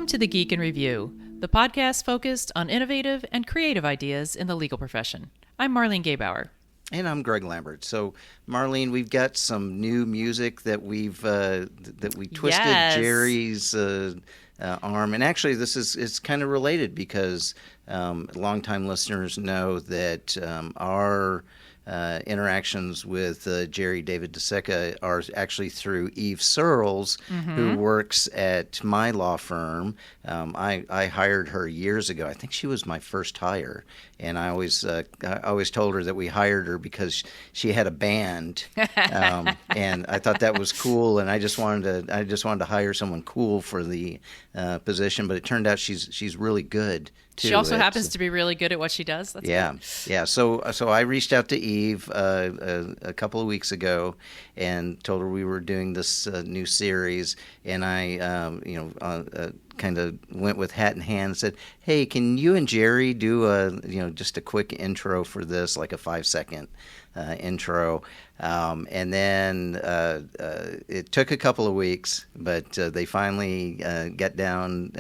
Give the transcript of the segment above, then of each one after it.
to The Geek in Review, the podcast focused on innovative and creative ideas in the legal profession. I'm Marlene Gabauer. And I'm Greg Lambert. So, Marlene, we've got some new music that we twisted Jerry's arm, and actually, it's kind of related because longtime listeners know that our interactions with Jerry David DeSecca are actually through Eve Searles, who works at my law firm. I hired her years ago. I think she was my first hire, and I always told her that we hired her because she had a band, and I thought that was cool. And I just wanted to hire someone cool for the position, but it turned out she's really good. She also happens to be really good at what she does. That's good. Yeah. So I reached out to Eve a couple of weeks ago and told her we were doing this new series, and I kind of went with hat in hand and said, "Hey, can you and Jerry do just a quick intro for this, like a 5-second intro?" And then it took a couple of weeks, but they finally got down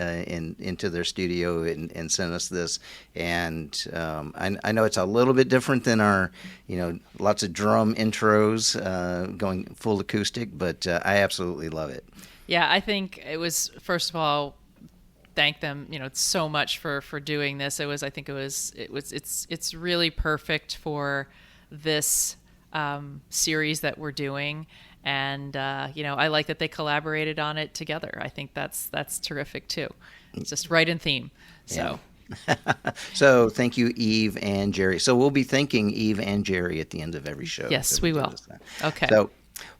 into their studio and sent us this. And I know it's a little bit different than our, lots of drum intros going full acoustic, but I absolutely love it. Yeah, I think it was, first of all, thank them, so much for doing this. It's really perfect for this series that we're doing, and I like that they collaborated on it together. I think that's terrific too. It's just right in theme. So So thank you, Eve and Jerry. So we'll be thanking Eve and Jerry at the end of every show. Yes, we will. Okay. So,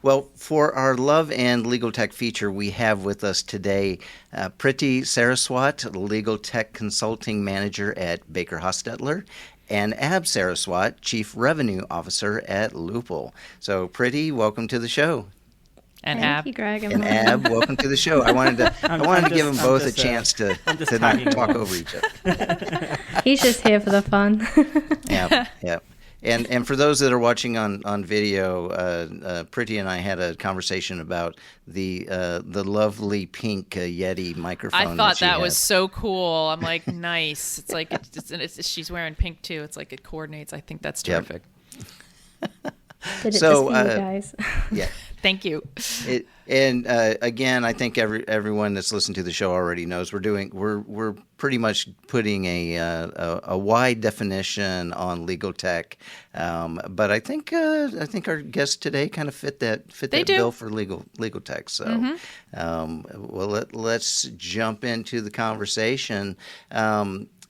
well, for our Love and Legal Tech feature, we have with us today Priti Saraswat, Legal Tech Consulting Manager at Baker Hostetler, and Ab Saraswat, Chief Revenue Officer at Lupl. So, Priti, welcome to the show. And Thank Ab. you, Greg. And Ab, welcome to the show. I wanted to give them both a chance to not talk over each other. He's just here for the fun. Yeah. And for those that are watching on video, Priti and I had a conversation about the lovely pink Yeti microphone. I thought that was so cool. I'm like, nice. It's like she's wearing pink too. It's like it coordinates. I think that's terrific. Did it just for you guys? Yeah. Thank you. Again, I think everyone that's listened to the show already knows we're pretty much putting a wide definition on legal tech, but I think our guests today kind of fit that bill for legal tech. So, let's jump into the conversation.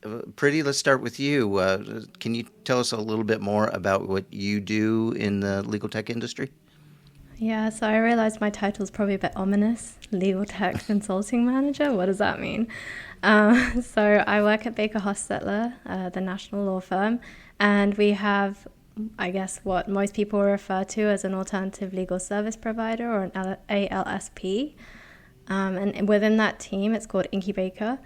Priti, let's start with you. Can you tell us a little bit more about what you do in the legal tech industry? Yeah, so I realized my title is probably a bit ominous. Legal Tech Consulting Manager. What does that mean? So I work at Baker Hostetler, the national law firm, and we have, I guess, what most people refer to as an alternative legal service provider, or an ALSP. And within that team, it's called IncuBaker.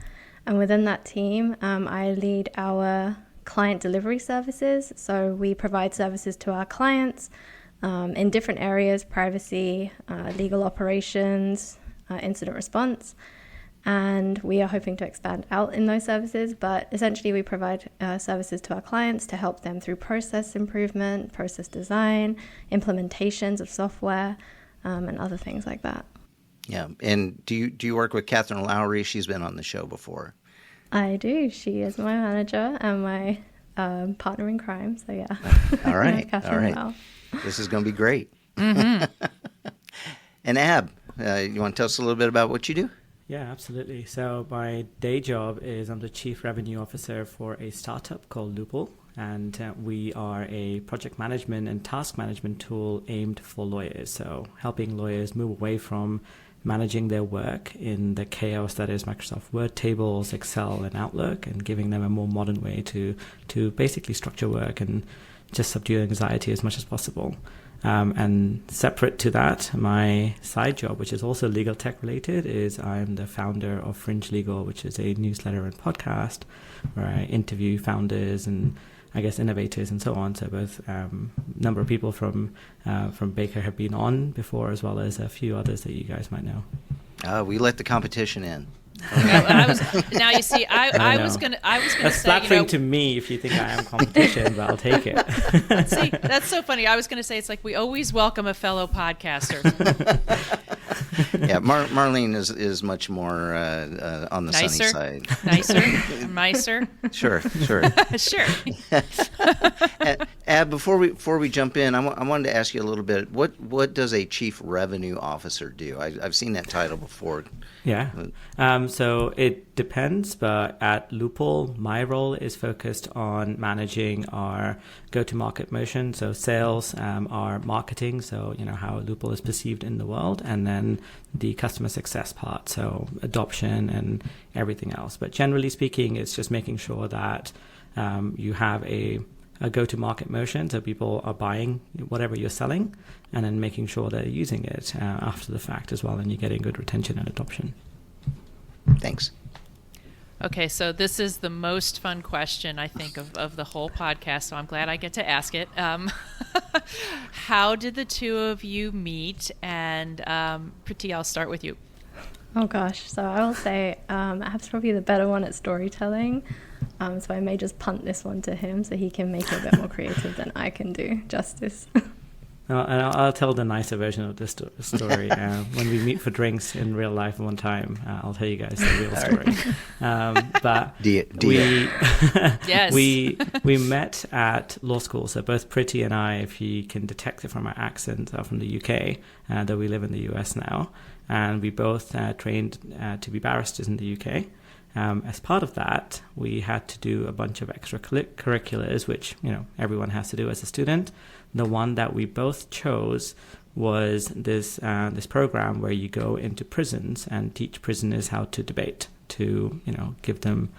And within that team, I lead our client delivery services. So we provide services to our clients in different areas: privacy, legal operations, incident response. And we are hoping to expand out in those services. But essentially, we provide services to our clients to help them through process improvement, process design, implementations of software, and other things like that. Yeah, and do you work with Catherine Lowry? She's been on the show before. I do. She is my manager and my partner in crime. So yeah. All right. Well. This is going to be great. And Ab, you want to tell us a little bit about what you do? Yeah, absolutely. So my day job is I'm the Chief Revenue Officer for a startup called Lupl, and we are a project management and task management tool aimed for lawyers. So helping lawyers move away from managing their work in the chaos that is Microsoft Word tables, Excel, and Outlook, and giving them a more modern way to basically structure work and just subdue anxiety as much as possible. And separate to that, my side job, which is also legal tech related, is I'm the founder of Fringe Legal, which is a newsletter and podcast where I interview founders and I guess innovators and so on. So both number of people from Baker have been on before, as well as a few others that you guys might know. We let the competition in. Now you see, I was gonna That's say, flattering to me if you think I am competition, but I'll take it. See, that's so funny. I was gonna say it's like we always welcome a fellow podcaster. Yeah, Marlene is much more on the sunny side. Nicer. Sure. Sure. Ab, before we jump in, I wanted to ask you a little bit. What does a chief revenue officer do? I've seen that title before. Yeah. So it depends, but at Lupl, my role is focused on managing our go-to-market motion, so sales, our marketing, so how Lupl is perceived in the world, and then the customer success part, so adoption and everything else. But generally speaking, it's just making sure that you have a go-to-market motion, so people are buying whatever you're selling, and then making sure they're using it after the fact as well, and you're getting good retention and adoption. Thanks. Okay, so this is the most fun question, I think, of the whole podcast, so I'm glad I get to ask it. How did the two of you meet? And Priti, I'll start with you. Oh gosh, so I will say Ab's probably the better one at storytelling. So I may just punt this one to him so he can make it a bit more creative than I can do justice. I'll tell the nicer version of this story. When we meet for drinks in real life one time, I'll tell you guys the real story. But yes. we met at law school. So both Priti and I, if you can detect it from our accent, are from the UK, though we live in the US now. And we both trained to be barristers in the UK. As part of that, we had to do a bunch of extracurriculars, which everyone has to do as a student. The one that we both chose was this program where you go into prisons and teach prisoners how to debate, to give them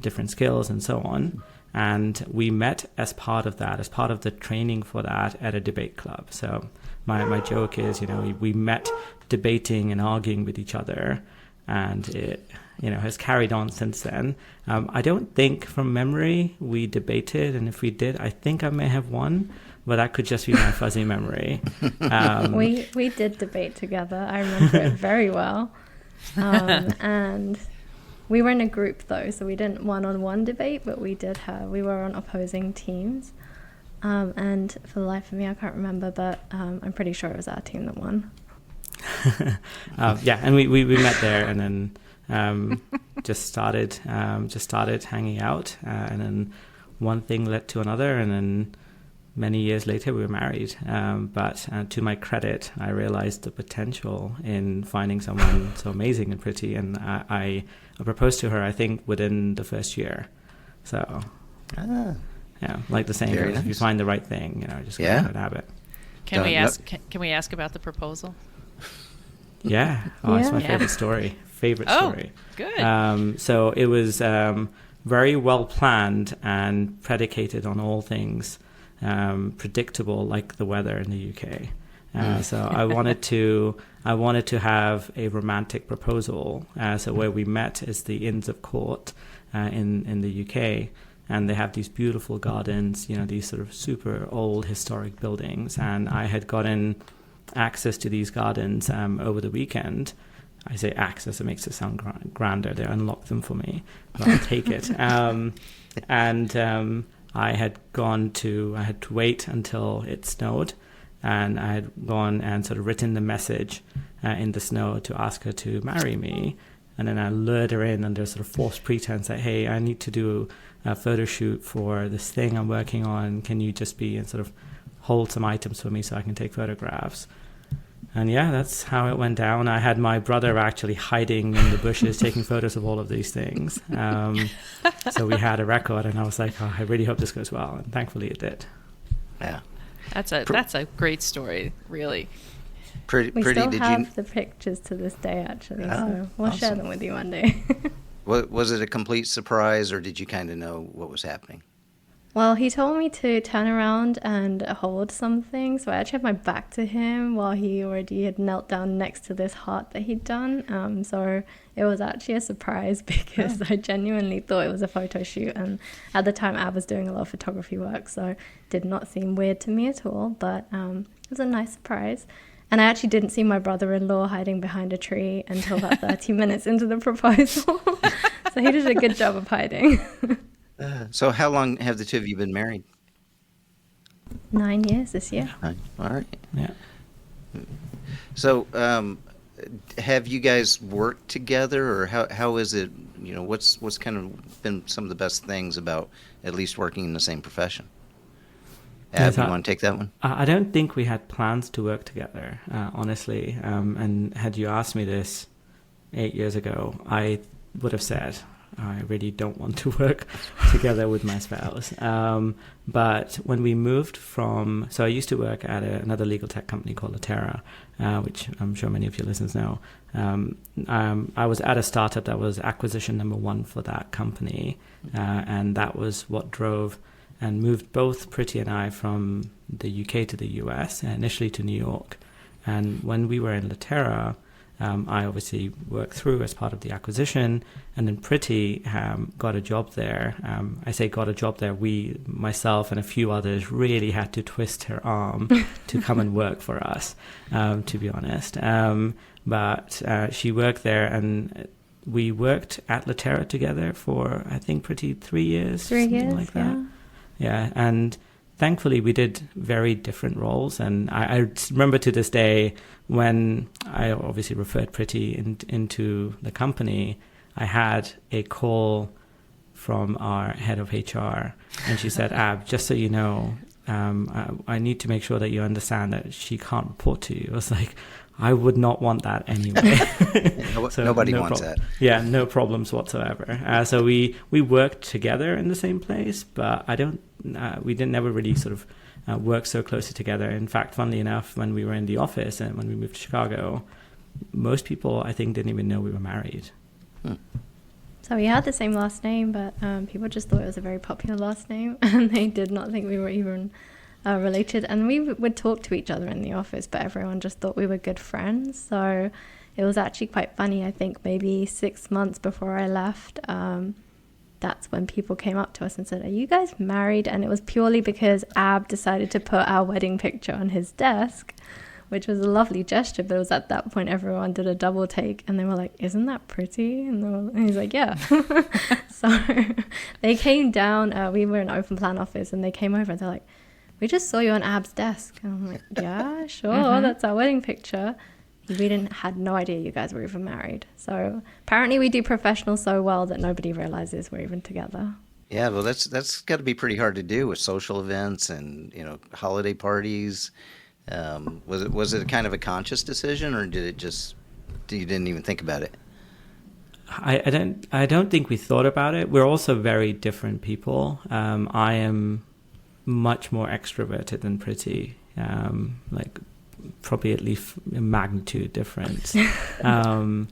different skills and so on. And we met as part of that, as part of the training for that, at a debate club. So my joke is, we met debating and arguing with each other, and it has carried on since then. I don't think from memory we debated, and if we did, I think I may have won, but that could just be my fuzzy memory. We did debate together. I remember it very well. And we were in a group though, so we didn't one-on-one debate, but we were on opposing teams. And for the life of me, I can't remember, but I'm pretty sure it was our team that won. And we met there, and then just started hanging out, and then one thing led to another, and then many years later we were married. But to my credit, I realized the potential in finding someone so amazing and pretty, and I proposed to her, I think, within the first year. So like the saying, if you find the right thing, just go and have it. Can we ask about the proposal? Yeah. It's my favorite story. Story. Good. So it was very well planned and predicated on all things predictable, like the weather in the UK. So I wanted to have a romantic proposal. So where we met is the Inns of Court in the UK, and they have these beautiful gardens, these sort of super old historic buildings. And I had gotten access to these gardens over the weekend. I say access, it makes it sound grander. They unlocked them for me, but I'll take it. I had to wait until it snowed, and I had gone and sort of written the message in the snow to ask her to marry me. And then I lured her in under sort of false pretense that, hey, I need to do a photo shoot for this thing I'm working on. Can you just be and sort of hold some items for me so I can take photographs? And that's how it went down. I had my brother actually hiding in the bushes, taking photos of all of these things. So we had a record, and I was like, I really hope this goes well. And thankfully it did. Yeah. That's a great story, really. We still have the pictures to this day, actually. So we'll share them with you one day. Was it a complete surprise, or did you kind of know what was happening? Well, he told me to turn around and hold something, so I actually had my back to him while he already had knelt down next to this heart that he'd done. So it was actually a surprise because I genuinely thought it was a photo shoot, and at the time I was doing a lot of photography work, so it did not seem weird to me at all, but it was a nice surprise. And I actually didn't see my brother-in-law hiding behind a tree until about 30 minutes into the proposal. So he did a good job of hiding. So how long have the two of you been married? 9 years this year. All right. Yeah. So have you guys worked together, or how is it, what's kind of been some of the best things about at least working in the same profession? Ab, you want to take that one? I don't think we had plans to work together, honestly. And had you asked me this 8 years ago, I would have said, I really don't want to work together with my spouse. But when we moved so I used to work at another legal tech company called Litera, which I'm sure many of your listeners know. I was at a startup that was acquisition number 1 for that company. And that was what drove and moved both Priti and I from the UK to the US, initially to New York. And when we were in Litera, I obviously worked through as part of the acquisition, and then Priti got a job there. I say got a job there. Myself and a few others really had to twist her arm to come and work for us, to be honest. But she worked there, and we worked at Litera together for, I think, Priti 3 years. 3 years, like that. Yeah, and thankfully we did very different roles. And I remember to this day, when I obviously referred Priti into the company, I had a call from our head of HR, and she said, Ab, just so you know, I need to make sure that you understand that she can't report to you. I was like, I would not want that anyway. So nobody wants that. Yeah, no problems whatsoever. So we worked together in the same place, but we didn't never really sort of work so closely together. In fact, funnily enough, when we were in the office and when we moved to Chicago, most people, I think, didn't even know we were married. So we had the same last name, but people just thought it was a very popular last name, and they did not think we were even related. And we would talk to each other in the office, but everyone just thought we were good friends. So it was actually quite funny. I think maybe 6 months before I left, that's when people came up to us and said, are you guys married? And it was purely because Ab decided to put our wedding picture on his desk, which was a lovely gesture. But it was at that point everyone did a double take, and they were like, isn't that pretty? And he's like, yeah. So they came down. We were in an open plan office, and they came over and they're like, we just saw you on Ab's desk. And I'm like, yeah, sure, that's our wedding picture. We had no idea you guys were even married. So apparently we do professional so well that nobody realizes we're even together. Yeah, well, that's got to be pretty hard to do with social events and holiday parties. Was it kind of a conscious decision, or you didn't even think about it? I don't think we thought about it. We're also very different people. I am much more extroverted than Priti, like probably at least a magnitude difference. And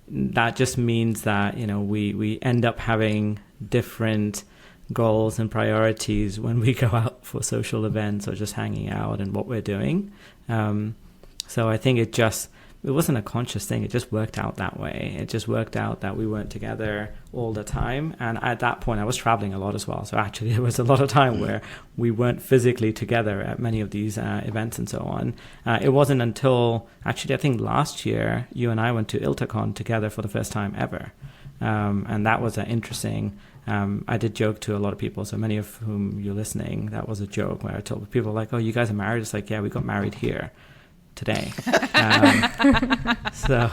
that just means that, we end up having different goals and priorities when we go out for social events or just hanging out and what we're doing. So I think it wasn't a conscious thing. It just worked out that way. It just worked out that we weren't together all the time. And at that point, I was traveling a lot as well. So actually, there was a lot of time where we weren't physically together at many of these events and so on. It wasn't until, actually, I think last year, you and I went to ILTACon together for the first time ever. And that was an interesting... I did joke to a lot of people, so many of whom you're listening, that was a joke where I told people like, oh, you guys are married? It's like, yeah, we got married here today. So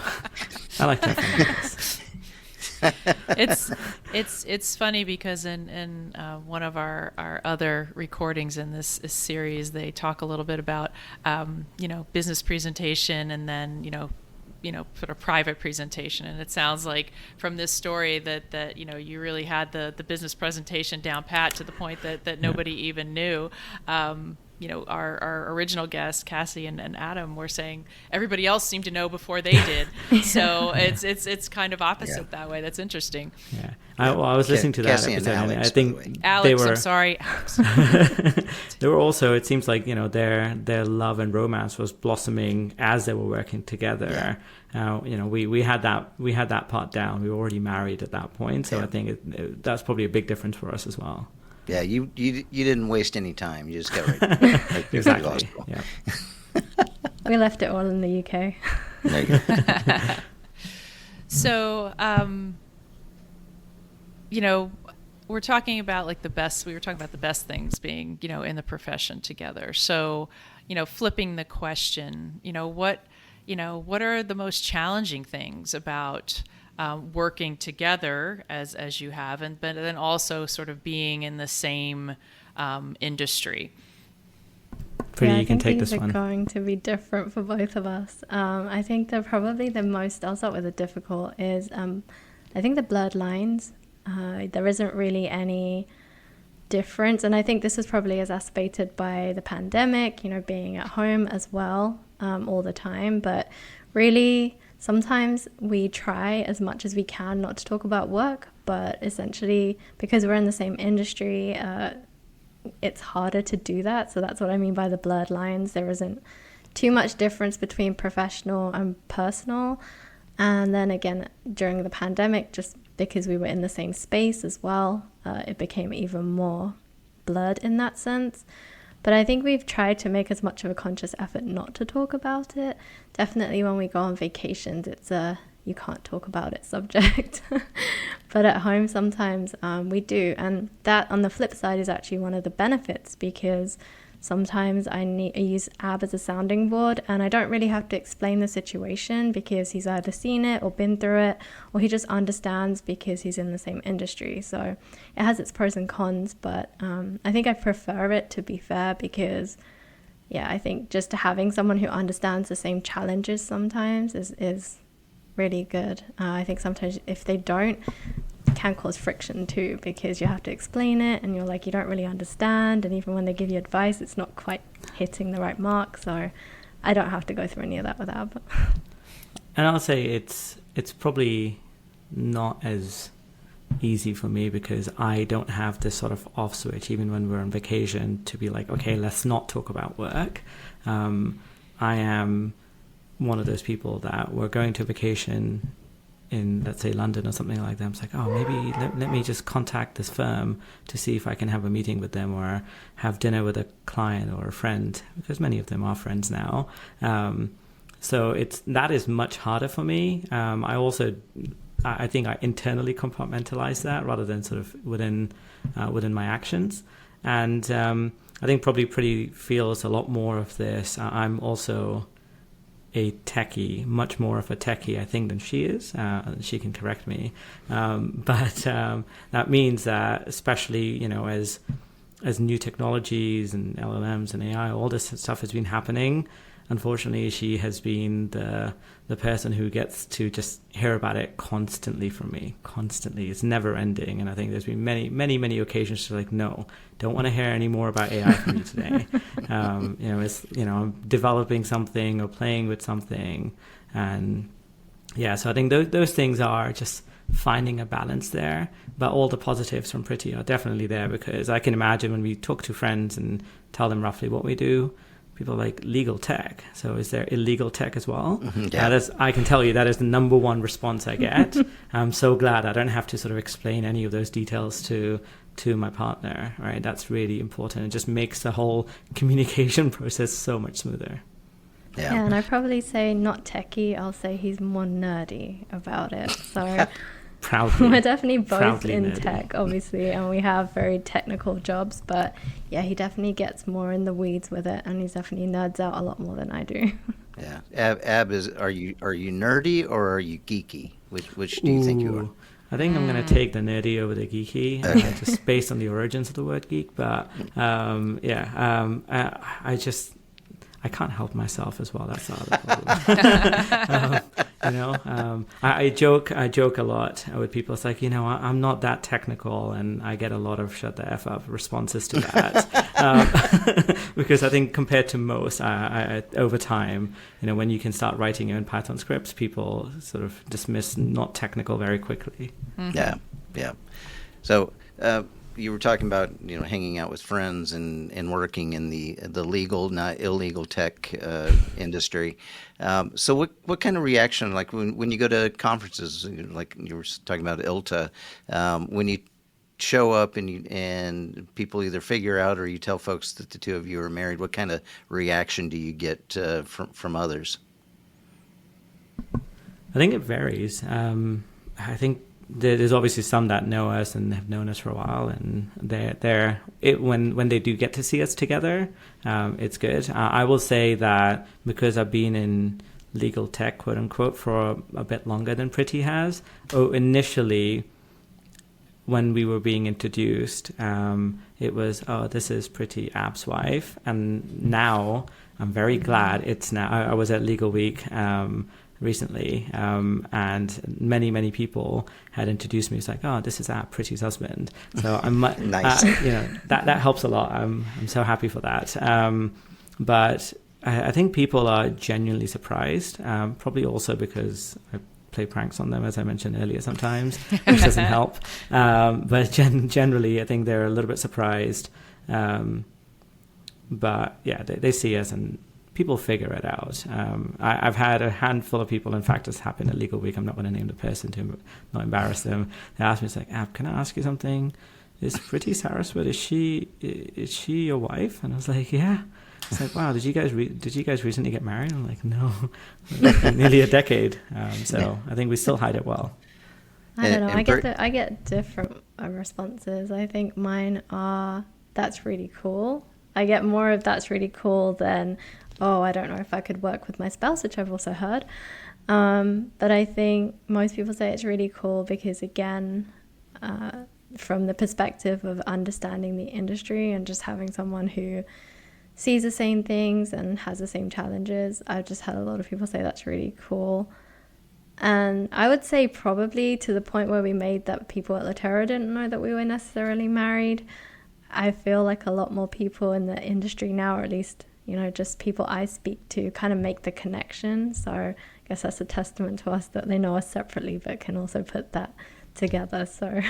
I like to have it's funny because in one of our other recordings in this series, they talk a little bit about business presentation and then sort of private presentation. And it sounds like from this story that you really had the business presentation down pat to the point that nobody even knew. Our original guests, Cassie and Adam, were saying everybody else seemed to know before they did. So it's kind of opposite that way. That's interesting. Yeah. I was listening to that Cassie episode, and and Alex, I think Alex, I'm sorry. Alex. They were also, it seems like, their love and romance was blossoming as they were working together. We had that part down. We were already married at that point. So I think that's probably a big difference for us as well. Yeah, you didn't waste any time. You just got right exactly. Yeah. We left it all in the UK. There you go. So, we're talking about like we were talking about the best things being, in the profession together. So, flipping the question, what are the most challenging things about working together as you have, but then also sort of being in the same industry? Priti, you can take this one. I think these are going to be different for both of us. I think that probably I'll start with the difficult is, I think the blurred lines. There isn't really any difference. And I think this was probably exacerbated by the pandemic, being at home as well all the time. But really, sometimes we try as much as we can not to talk about work. But essentially, because we're in the same industry, it's harder to do that. So that's what I mean by the blurred lines. There isn't too much difference between professional and personal. And then again, during the pandemic, just because we were in the same space as well, it became even more blurred in that sense. But I think we've tried to make as much of a conscious effort not to talk about it. Definitely when we go on vacations, it's you can't talk about it subject. But at home sometimes we do. And that on the flip side is actually one of the benefits, because sometimes I use Ab as a sounding board, and I don't really have to explain the situation because he's either seen it or been through it, or he just understands because he's in the same industry. So it has its pros and cons, but I think I prefer it, to be fair, because I think just having someone who understands the same challenges sometimes is really good. I think sometimes if they don't, it can cause friction too, because you have to explain it and you're like, you don't really understand, and even when they give you advice, it's not quite hitting the right mark. So I don't have to go through any of that with Ab. And I'll say it's probably not as easy for me because I don't have this sort of off switch even when we're on vacation to be like, okay, let's not talk about work. I am one of those people that we're going to vacation in, let's say, London or something like that. I'm like, oh, maybe let me just contact this firm to see if I can have a meeting with them or have dinner with a client or a friend, because many of them are friends now. So that is much harder for me. I think I internally compartmentalize that rather than sort of within my actions. And I think probably Priti feels a lot more of this. I'm also a techie, much more of a techie, I think, than she is. She can correct me. But that means that, especially, as new technologies and LLMs and AI, all this stuff has been happening, unfortunately, she has been the person who gets to just hear about it constantly from me. Constantly. It's never ending. And I think there's been many, many, many occasions to like, no, don't want to hear any more about AI from you today. I'm developing something or playing with something. And so I think those things are just finding a balance there. But all the positives from Priti are definitely there, because I can imagine when we talk to friends and tell them roughly what we do, people are like, legal tech. So is there illegal tech as well? Yeah. I can tell you that is the number one response I get. I'm so glad I don't have to sort of explain any of those details to my partner, right? That's really important. It just makes the whole communication process so much smoother. Yeah, and I probably say not techie. I'll say he's more nerdy about it. So proudly, we're definitely both in nerdy. Tech, obviously, and we have very technical jobs. But yeah, he definitely gets more in the weeds with it, and he's definitely nerds out a lot more than I do. Yeah, Ab are you nerdy or are you geeky? Which do you think you are? I think I'm going to take the nerdy over the geeky, just based on the origins of the word geek. But I can't help myself as well. That's the other problem. I joke a lot with people. It's like, I'm not that technical, and I get a lot of shut the F up responses to that. Because I think compared to most, I over time, when you can start writing your own Python scripts, people sort of dismiss not technical very quickly. Mm-hmm. Yeah. So you were talking about hanging out with friends and working in the legal, not illegal tech industry. So what kind of reaction, like when you go to conferences, like you were talking about ILTA, when you show up and people either figure out or you tell folks that the two of you are married, what kind of reaction do you get from others? I think it varies. I think there's obviously some that know us and have known us for a while, and when they do get to see us together, it's good. I will say that because I've been in legal tech, quote unquote, for a bit longer than Priti has. Initially, when we were being introduced, it was, this is Priti App's wife, and now I'm very glad it's now. I was at Legal Week recently, and many people had introduced me. It's like, this is Priti's husband. So I'm nice. That helps a lot. I'm so happy for that. But I think people are genuinely surprised, probably also because I play pranks on them, as I mentioned earlier, sometimes, which doesn't help. But generally, I think they're a little bit surprised. But yeah, they see us and people figure it out. I've had a handful of people, in fact, this happened at Legal Week. I'm not going to name the person to not embarrass them. They asked me, it's like, Ab, can I ask you something? Is Priti Saraswat, is she your wife? And I was like, yeah. It's like, wow, did you guys recently get married? I'm like, no, nearly a decade. So I think we still hide it well. I don't know. I get different responses. I think mine are, that's really cool. I get more of that's really cool than, I don't know if I could work with my spouse, which I've also heard. But I think most people say it's really cool because, again, from the perspective of understanding the industry and just having someone who sees the same things and has the same challenges, I've just had a lot of people say that's really cool. And I would say probably to the point where we made that people at Litera didn't know that we were necessarily married. I feel like a lot more people in the industry now, or at least, just people I speak to, kind of make the connection. So I guess that's a testament to us that they know us separately but can also put that together. So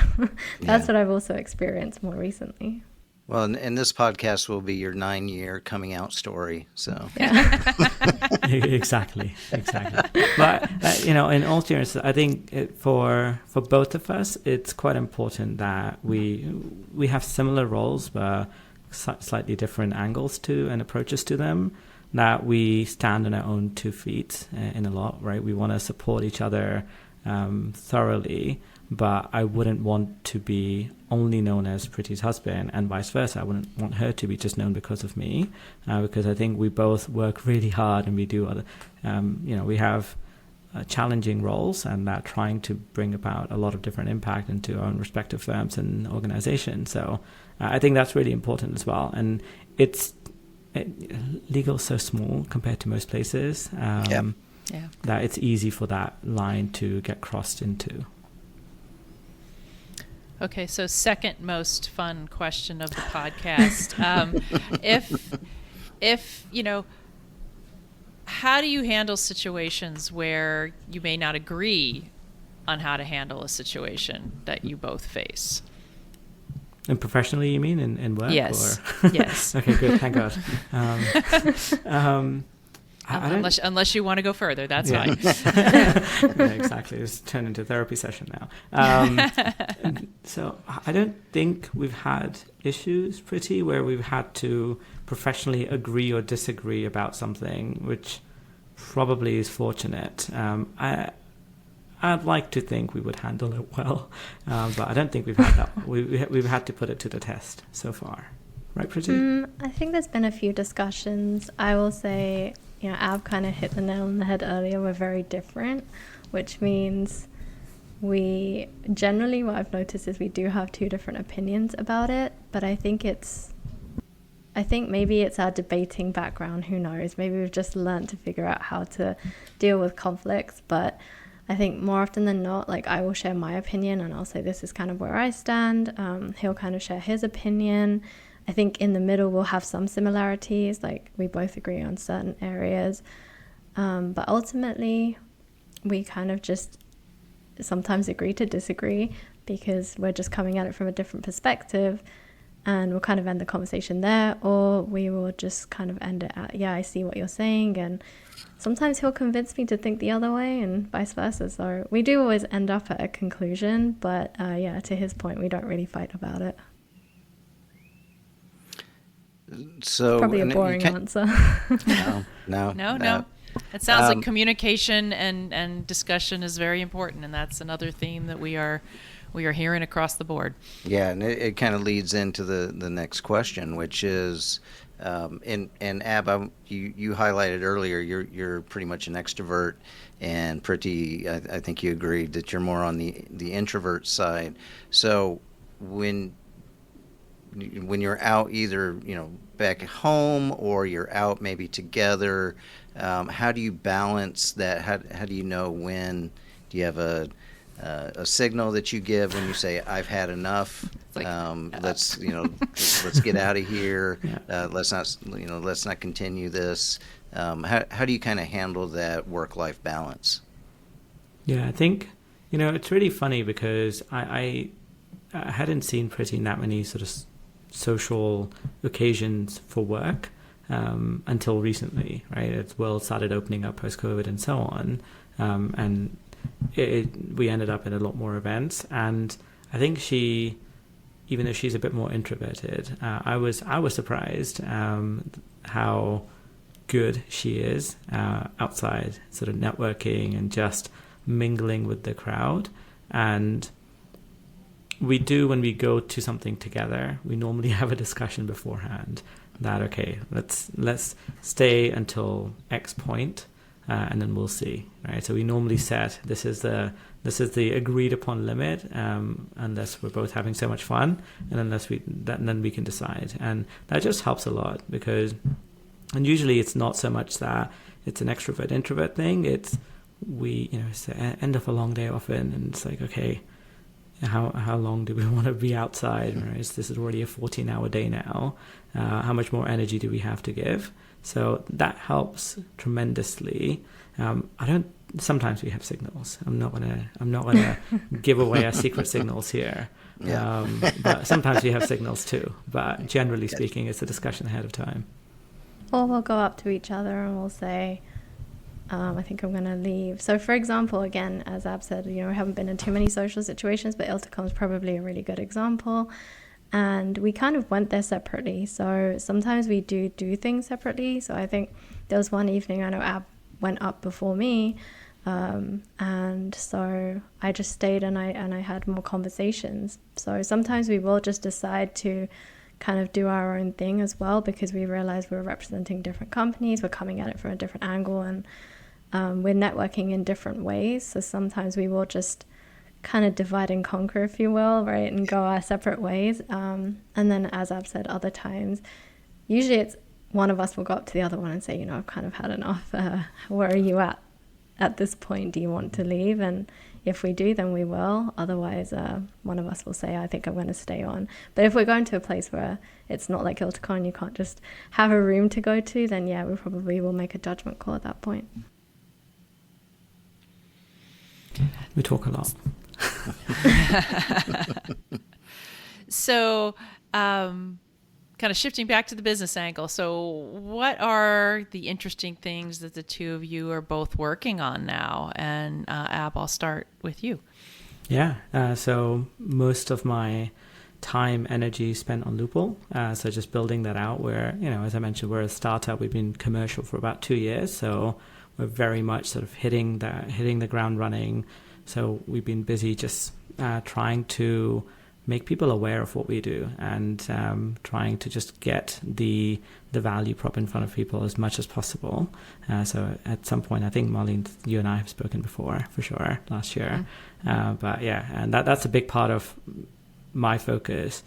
that's what I've also experienced more recently. Well, and this podcast will be your 9-year coming out story. So exactly. But in all seriousness, I think for both of us, it's quite important that we have similar roles, but slightly different angles to and approaches to them. That we stand on our own 2 feet in a lot, right? We want to support each other thoroughly. But I wouldn't want to be only known as Priti's husband, and vice versa. I wouldn't want her to be just known because of me, because I think we both work really hard and we do other, we have challenging roles, and that trying to bring about a lot of different impact into our own respective firms and organizations. So I think that's really important as well. And legal is so small compared to most places that it's easy for that line to get crossed into. Okay, so second most fun question of the podcast. If how do you handle situations where you may not agree on how to handle a situation that you both face? And professionally, you mean, in work? Yes. Or? Yes. Okay, good. Thank God. Unless you want to go further, that's fine. Yeah, exactly. It's turned into a therapy session now. So I don't think we've had issues, Priti, where we've had to professionally agree or disagree about something, which probably is fortunate. I'd like to think we would handle it well, but I don't think we've had that. We've had to put it to the test so far. Right, Priti? I think there's been a few discussions. I will say, Ab kind of hit the nail on the head earlier. We're very different, which means we generally, what I've noticed is we do have 2 different opinions about it, but I think maybe it's our debating background, who knows? Maybe we've just learned to figure out how to deal with conflicts, but I think more often than not, I will share my opinion and I'll say this is kind of where I stand. He'll kind of share his opinion. I think in the middle we'll have some similarities, we both agree on certain areas. But ultimately, we kind of just sometimes agree to disagree because we're just coming at it from a different perspective. and we'll kind of end the conversation there, or we will just kind of end it at, yeah, I see what you're saying, and sometimes he'll convince me to think the other way and vice versa. So we do always end up at a conclusion, but yeah, to his point, we don't really fight about it. So probably a boring answer. No. It sounds like communication and discussion is very important, and that's another theme that we are hearing across the board. Yeah, and it kind of leads into the next question, which is, and Ab, you highlighted earlier, you're pretty much an extrovert, and Priti, I think you agreed that you're more on the introvert side. So when you're out, either back at home or you're out maybe together, how do you balance that? How do you know when? Do you have a signal that you give when you say, I've had enough, like, let's get out of here, let's not continue this? How do you kind of handle that work-life balance? Yeah, I think it's really funny because I hadn't seen Priti in that many sort of social occasions for work until recently, right? As the world started opening up post-COVID and so on, and we ended up in a lot more events. And I think she, even though she's a bit more introverted, I was surprised how good she is outside, sort of networking and just mingling with the crowd. And when we go to something together, we normally have a discussion beforehand that, okay, let's stay until X point, and then we'll see, right? So we normally set this is the agreed upon limit, unless we're both having so much fun, and then we can decide, and that just helps a lot and usually it's not so much that it's an extrovert introvert thing. It's it's the end of a long day often, and it's like, okay, how long do we want to be outside? Right? This is already a 14-hour day now. How much more energy do we have to give? So that helps tremendously. Sometimes we have signals. I'm not gonna give away our secret signals here. Yeah. But sometimes we have signals too. But generally speaking, it's a discussion ahead of time. Or we'll go up to each other and we'll say, I think I'm going to leave. So, for example, again, as Ab said, we haven't been in too many social situations, but Ilticom is probably a really good example. And we kind of went there separately. So sometimes we do things separately. So I think there was one evening, I know Ab went up before me. And so I just stayed and I had more conversations. So sometimes we will just decide to kind of do our own thing as well, because we realize we're representing different companies, we're coming at it from a different angle, and we're networking in different ways. So sometimes we will just kind of divide and conquer, if you will, right, and go our separate ways. And then, as I've said, other times, usually it's one of us will go up to the other one and say, I've kind of had enough. Where are you at this point? Do you want to leave? And if we do, then we will. Otherwise, one of us will say, I think I'm going to stay on. But if we're going to a place where it's not like Ilticon, you can't just have a room to go to, then yeah, we probably will make a judgment call at that point. We talk a lot. So, kind of shifting back to the business angle. So what are the interesting things that the two of you are both working on now? And Ab, I'll start with you. Yeah. So most of my time, energy spent on Lupl. So just building that out where, as I mentioned, we're a startup. We've been commercial for about 2 years. So we're very much sort of hitting the ground running. So we've been busy just trying to make people aware of what we do and trying to just get the value prop in front of people as much as possible. So at some point, I think, Marlene, you and I have spoken before, for sure, last year. But yeah, and that's a big part of my focus.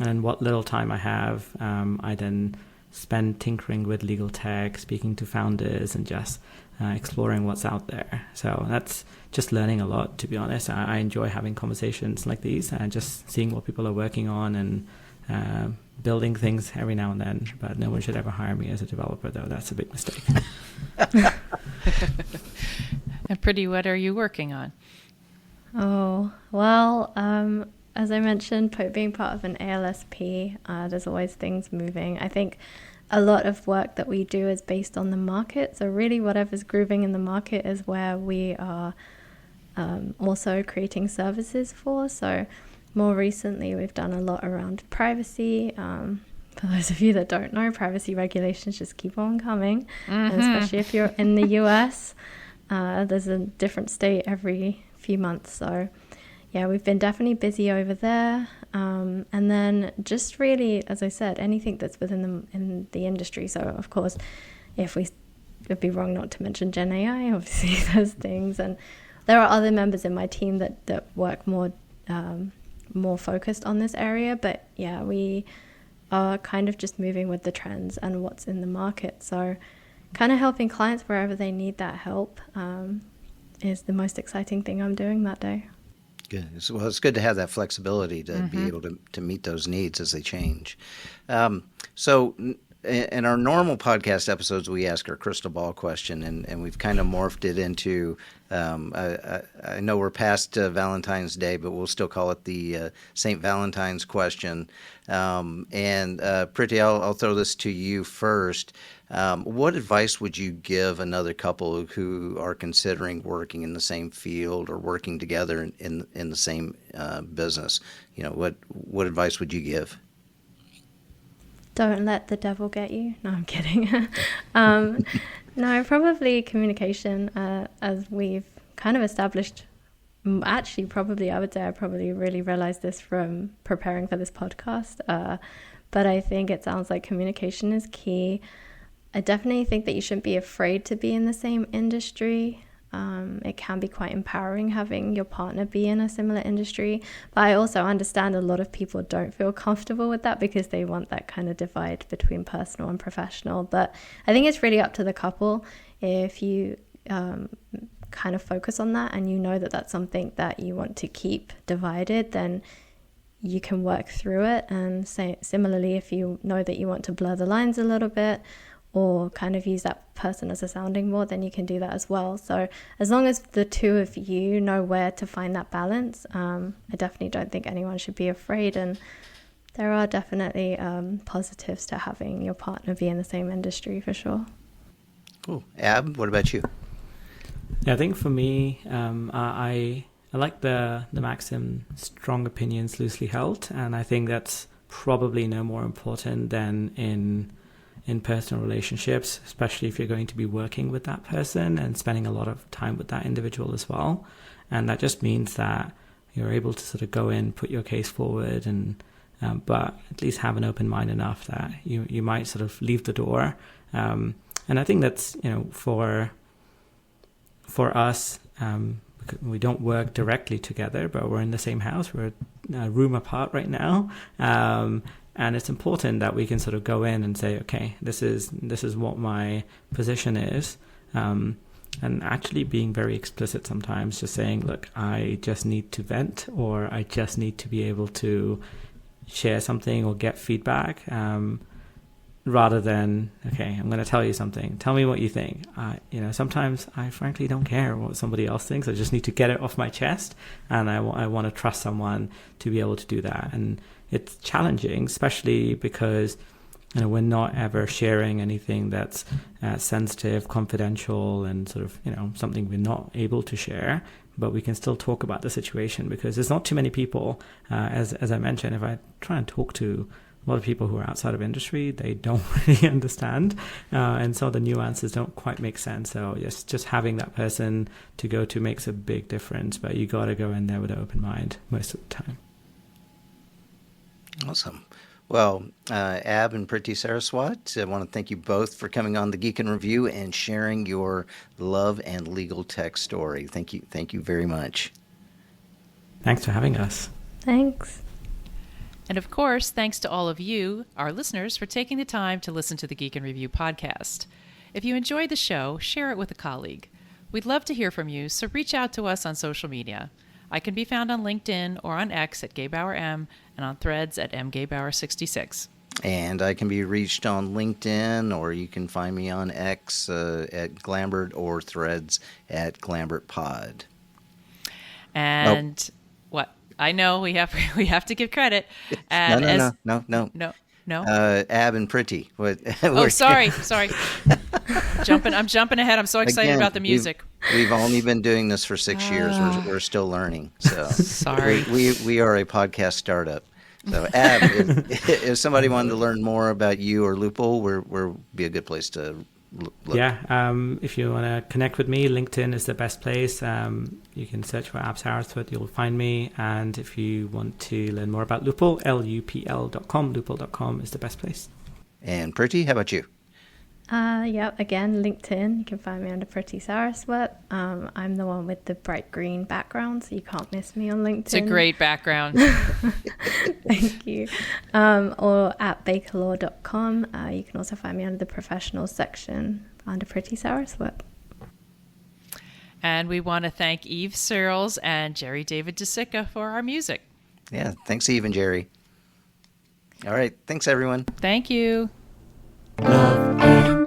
And what little time I have, I then spend tinkering with legal tech, speaking to founders, and just exploring what's out there. So that's just learning a lot, to be honest. I enjoy having conversations like these and just seeing what people are working on and building things every now and then. But no one should ever hire me as a developer, though. That's a big mistake. And Priti, what are you working on? Oh, well, as I mentioned, being part of an ALSP, there's always things moving. I think a lot of work that we do is based on the market. So really whatever's grooving in the market is where we are also creating services for. So more recently, we've done a lot around privacy. For those of you that don't know, privacy regulations just keep on coming, and especially if you're in the US. There's a different state every few months. So yeah, we've been definitely busy over there. And then just really, as I said, anything that's in the industry. So of course, it'd be wrong not to mention Gen AI, obviously those things. And there are other members in my team that work more focused on this area. But yeah, we are kind of just moving with the trends and what's in the market. So kind of helping clients wherever they need that help is the most exciting thing I'm doing that day. Good. Well, it's good to have that flexibility to be able to meet those needs as they change. So in our normal podcast episodes, we ask our crystal ball question, and we've kind of morphed it into, I know we're past Valentine's Day, but we'll still call it the St. Valentine's question. And Priti, I'll throw this to you first. What advice would you give another couple who are considering working in the same field or working together in the same business? You know, what advice would you give? Don't let the devil get you. No, I'm kidding. No, probably communication, as we've kind of established. Actually, probably, I would say I probably really realized this from preparing for this podcast. But I think it sounds like communication is key. I definitely think that you shouldn't be afraid to be in the same industry. It can be quite empowering having your partner be in a similar industry. But I also understand a lot of people don't feel comfortable with that because they want that kind of divide between personal and professional. But I think it's really up to the couple. If you kind of focus on that and you know that that's something that you want to keep divided, then you can work through it. And similarly, if you know that you want to blur the lines a little bit or kind of use that person as a sounding board, then you can do that as well. So as long as the two of you know where to find that balance, I definitely don't think anyone should be afraid. And there are definitely positives to having your partner be in the same industry for sure. Cool. Ab, what about you? Yeah, I think for me, I like the maxim, strong opinions loosely held. And I think that's probably no more important than in personal relationships, especially if you're going to be working with that person and spending a lot of time with that individual as well. And that just means that you're able to sort of go in, put your case forward, and but at least have an open mind enough that you might sort of leave the door. And I think that's, for us, we don't work directly together, but we're in the same house. We're a room apart right now. And it's important that we can sort of go in and say, okay, this is what my position is. And actually being very explicit sometimes, just saying, look, I just need to vent, or I just need to be able to share something or get feedback, rather than, okay, I'm going to tell you something. Tell me what you think. Sometimes I frankly don't care what somebody else thinks. I just need to get it off my chest, and I want to trust someone to be able to do that. And it's challenging, especially because we're not ever sharing anything that's sensitive, confidential, and sort of something we're not able to share. But we can still talk about the situation because there's not too many people. As I mentioned, if I try and talk to a lot of people who are outside of industry, they don't really understand, and some of the nuances don't quite make sense. So just having that person to go to makes a big difference. But you got to go in there with an open mind most of the time. Awesome. Well, Ab and Priti Saraswat, I want to thank you both for coming on the Geek in Review and sharing your love and legal tech story. Thank you very much. Thanks for having us. Thanks. And of course, thanks to all of you, our listeners, for taking the time to listen to the Geek in Review podcast. If you enjoyed the show, share it with a colleague. We'd love to hear from you, so reach out to us on social media. I can be found on LinkedIn or on X at GayBauerM and on Threads at mGayBauer66. And I can be reached on LinkedIn, or you can find me on X at Glambert, or Threads at GlambertPod. And what? I know we have to give credit. And no. Ab and Priti. Sorry. I'm jumping ahead. I'm so excited about the music. We've only been doing this for 6 years. We're still learning. So sorry. We are a podcast startup. So Ab, if somebody wanted to learn more about you or Lupl, where be a good place to look. Yeah, if you want to connect with me, LinkedIn is the best place. You can search for Ab Saraswat, you'll find me. And if you want to learn more about Lupl, lupl.com, lupl.com is the best place. And Priti, how about you? Again, LinkedIn. You can find me under Priti Saraswat. I'm the one with the bright green background, so you can't miss me on LinkedIn. It's a great background. Thank you. Or at bakerlaw.com. You can also find me under the professional section under Priti Saraswat. And we want to thank Eve Searles and Jerry David DeSica for our music. Yeah, thanks, Eve and Jerry. All right, thanks, everyone. Thank you. Love and